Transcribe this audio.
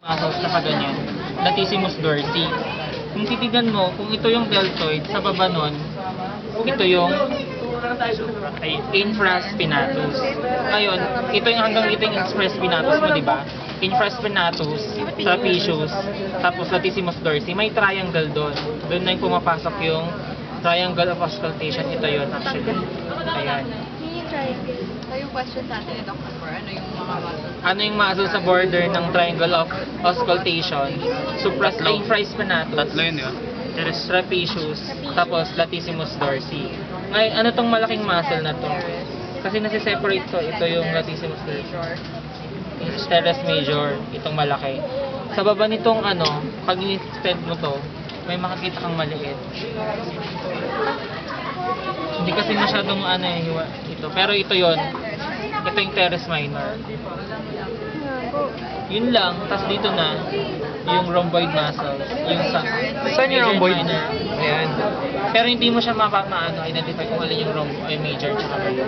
muscles na ganyan, latissimus dorsi. Kung titigan mo, kung ito yung deltoid, sa baba nun, ito yung infraspinatus. Ngayon, ito yung hanggang ito yung infraspinatus mo, di ba? Infraspinatus, trapezius, tapos latissimus dorsi. May triangle doon. Doon na yung pumapasok yung triangle of auscultation. Ito yun, actually. Ayan. So yung question sa atin ni Dr. Cor, ano yung mga muscles? Ano yung muscle sa border ng triangle of auscultation? Infraspinatus. Tatlo yun, di ba? Trapezius, tapos latissimus dorsi. Ngayon, ano tong malaking muscle na to? Kasi nasi-separate to. Ito yung latissimus dorsi. Teres major, itong malaki. Sa baba nitong pag i-extend mo to, may makikita kang maliit. Hindi kasi masyadong ito. Pero ito yon. Ito yung teres minor. Yun lang. Tapos dito na, yung rhomboid muscles. Yung Saan yung rhomboid? Minor. Ayan. Pero hindi mo siya identify kung alin yung major tsaka minor.